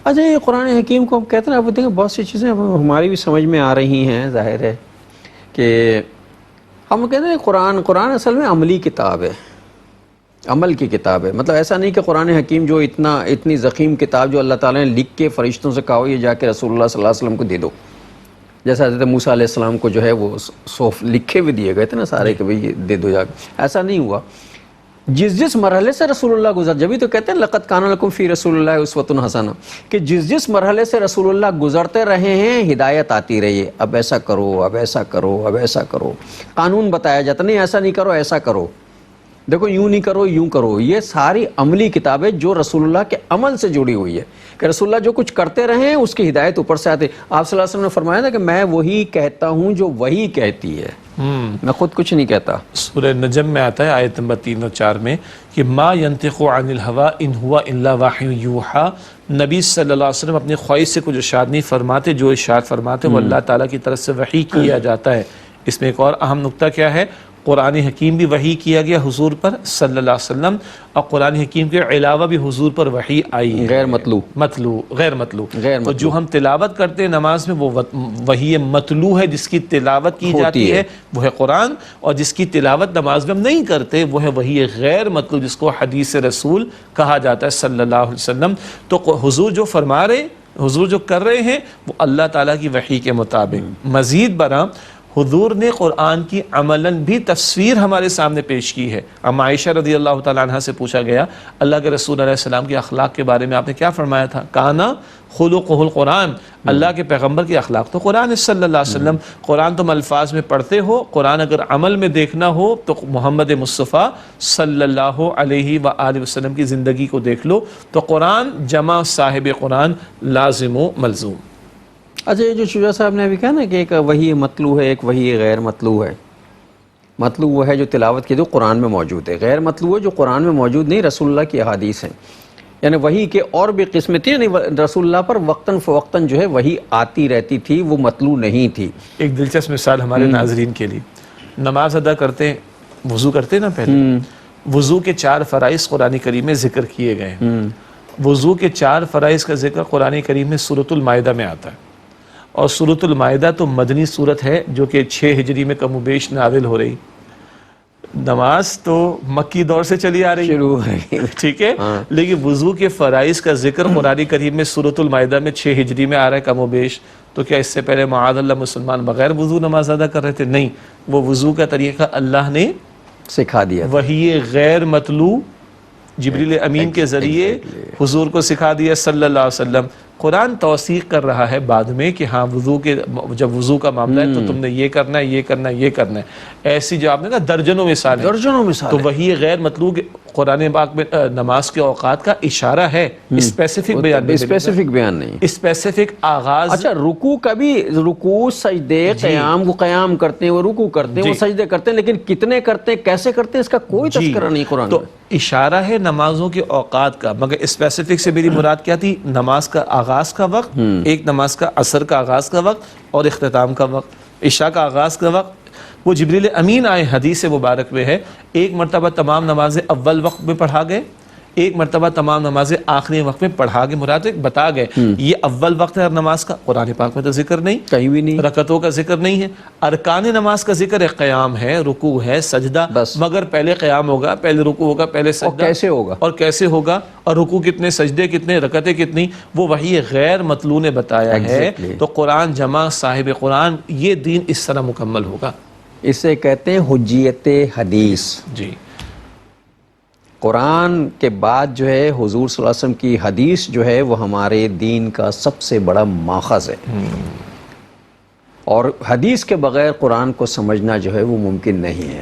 اچھا یہ قرآن حکیم کو ہم کہتے ہیں، آپ دیکھیں بہت سی چیزیں ہماری بھی سمجھ میں آ رہی ہیں، ظاہر ہے کہ ہم کہتے ہیں قرآن اصل میں عملی کتاب ہے، عمل کی کتاب ہے. مطلب ایسا نہیں کہ قرآن حکیم جو اتنی ضخیم کتاب جو اللہ تعالیٰ نے لکھ کے فرشتوں سے کہا ہو یہ جا کے رسول اللہ صلی اللہ علیہ وسلم کو دے دو، جیسا حضرت موسیٰ علیہ السلام کو جو ہے وہ صحف لکھے ہوئے دیے گئے تھے نا سارے کہ بھئی یہ دے دو جا کے. ایسا نہیں ہوا. جس مرحلے سے رسول اللہ گزر، جبھی تو کہتے ہیں لقد کان لکم فی رسول اللہ اسوۃ حسنہ، کہ جس مرحلے سے رسول اللہ گزرتے رہے ہیں ہدایت آتی رہی ہے. اب ایسا کرو، اب ایسا کرو، اب ایسا کرو، قانون بتایا جاتا نہیں ایسا نہیں کرو ایسا کرو، دیکھو یوں نہیں کرو یوں کرو. یہ ساری عملی کتابیں جو رسول اللہ کے عمل سے جڑی ہوئی ہے کہ رسول اللہ جو کچھ کرتے رہے ہیں اس کی ہدایت اوپر سے آتے. آپ صلی اللہ علیہ وسلم نے فرمایا تھا کہ میں وہی کہتا ہوں جو وہی کہتی ہے، میں خود کچھ نہیں کہتا. سورہ نجم میں آتا ہے آیت نمبر 3 اور 4 میں کہ ما ینطق عن الہوا ان ہوا الا وحی یوحی. نبی صلی اللہ علیہ وسلم اپنی خواہش سے کچھ ارشاد نہیں فرماتے، جو ارشاد فرماتے وہ اللہ تعالیٰ کی طرف سے وحی کیا جاتا ہے. اس میں ایک اور اہم نقطہ کیا ہے، قرآن حکیم بھی وحی کیا گیا حضور پر صلی اللہ علیہ وسلم، اور قرآن حکیم کے علاوہ بھی حضور پر وحی آئی ہے غیر مطلوع. تو جو ہم تلاوت کرتے ہیں نماز میں وہ وحی مطلوع ہے جس کی تلاوت کی جاتی ہے وہ ہے قرآن، اور جس کی تلاوت نماز میں ہم نہیں کرتے وہ ہے وحی غیر مطلوع جس کو حدیث رسول کہا جاتا ہے صلی اللہ علیہ وسلم. تو حضور جو فرما رہے، حضور جو کر رہے ہیں وہ اللہ تعالیٰ کی وحی کے مطابق. مزید برآں حضور نے قرآن کی عملاً بھی تصویر ہمارے سامنے پیش کی ہے. ام عائشہ رضی اللہ تعالیٰ عنہ سے پوچھا گیا اللہ کے رسول علیہ السلام کے اخلاق کے بارے میں آپ نے کیا فرمایا تھا؟ کانا خلقہ القرآن، اللہ کے پیغمبر کے اخلاق تو قرآن صلی اللہ علیہ وسلم. قرآن تم الفاظ میں پڑھتے ہو، قرآن اگر عمل میں دیکھنا ہو تو محمد مصطفیٰ صلی اللہ علیہ وآلہ وسلم کی زندگی کو دیکھ لو. تو قرآن جمع صاحب قرآن لازم و ملزوم. اچھا یہ جو شجاع صاحب نے ابھی کہا نا کہ ایک وحی مطلوع ہے ایک وحی غیر مطلوع ہے. مطلوع وہ ہے جو تلاوت کی جو قرآن میں موجود ہے، غیر مطلوع ہے جو قرآن میں موجود نہیں رسول اللہ کی احادیث ہیں. یعنی وحی کے اور بھی قسمیں تھیں، یعنی رسول اللہ پر وقتاً فوقتاً جو ہے وحی آتی رہتی تھی، وہ مطلوع نہیں تھی. ایک دلچسپ مثال ہمارے ناظرین کے لیے، نماز ادا کرتے ہیں، وضو کرتے ہیں نا پہلے، وضو کے 4 فرائض قرآن کریم میں ذکر کیے گئے ہیں. وضو کے 4 فرائض کا ذکر قرآن کریم میں سورۃ المائدہ میں آتا ہے، اور سورۃ المائدہ تو مدنی سورت ہے جو کہ 6 ہجری میں کم و بیش نازل ہو رہی. نماز تو مکی دور سے چلی آ رہی شروع ہے، ٹھیک ہے، لیکن وضو کے فرائض کا ذکر قرآن کریم میں سورۃ المائدہ میں 6 ہجری میں آ رہا ہے کم و بیش. تو کیا اس سے پہلے معاذ اللہ مسلمان بغیر وضو نماز ادا کر رہے تھے؟ نہیں، وہ وضو کا طریقہ اللہ نے سکھا دیا. وحی غیر مطلوع جبریل امین کے ذریعے حضور کو سکھا دیا صلی اللہ علیہ وسلم. قرآن توثیق کر رہا ہے بعد میں کہ ہاں جب وضو کا معاملہ ہے تو تم نے یہ کرنا ہے یہ کرنا ہے یہ کرنا ہے. ایسی جو آپ نے کہا درجنوں مثال تو وہی غیر مطلوع قرآن پاک میں نماز کے اوقات کا اشارہ ہے، اسپیسیفک بیان نہیں، اسپیسیفک آغاز. اچھا رکوع کا بھی، رکوع سجدے قیام وہ قیام کرتے ہیں، وہ رکوع کرتے ہیں، وہ سجدے کرتے ہیں، لیکن کتنے کرتے ہیں کیسے کرتے ہیں اس کا کوئی تذکرہ نہیں قرآن میں. تو اشارہ ہے نمازوں کے اوقات کا، مگر اسپیسیفک سے میری مراد کیا تھی؟ نماز کا آغاز کا وقت، ایک نماز کا عصر کا آغاز کا وقت اور اختتام کا وقت. عشاء کا آغاز کا وقت وہ جبریل امین آئے، حدیث مبارک میں ہے، ایک مرتبہ تمام نمازیں اول وقت میں پڑھا گئے، ایک مرتبہ تمام نمازیں آخری وقت میں پڑھا گئے. مراد بتا گئے یہ اول وقت ہے ہر نماز کا. قرآن پاک میں تو ذکر نہیں، کہیں بھی نہیں، رکعتوں کا ذکر نہیں ہے. ارکان نماز کا ذکر ہے، قیام ہے، رکوع ہے، سجدہ، مگر پہلے قیام ہوگا، پہلے رکوع ہوگا، پہلے سجدہ، اور کیسے ہوگا، اور رکوع کتنے، سجدے کتنے، رکعتیں کتنی، وہ وحی غیر مطلوع نے بتایا ہے. تو قرآن جمع صاحب قرآن، یہ دین اس طرح مکمل ہوگا. اسے کہتے ہیں حجیت حدیث. جی، قرآن کے بعد جو ہے حضور صلی اللہ علیہ وسلم کی حدیث جو ہے وہ ہمارے دین کا سب سے بڑا ماخذ ہے، اور حدیث کے بغیر قرآن کو سمجھنا جو ہے وہ ممکن نہیں ہے.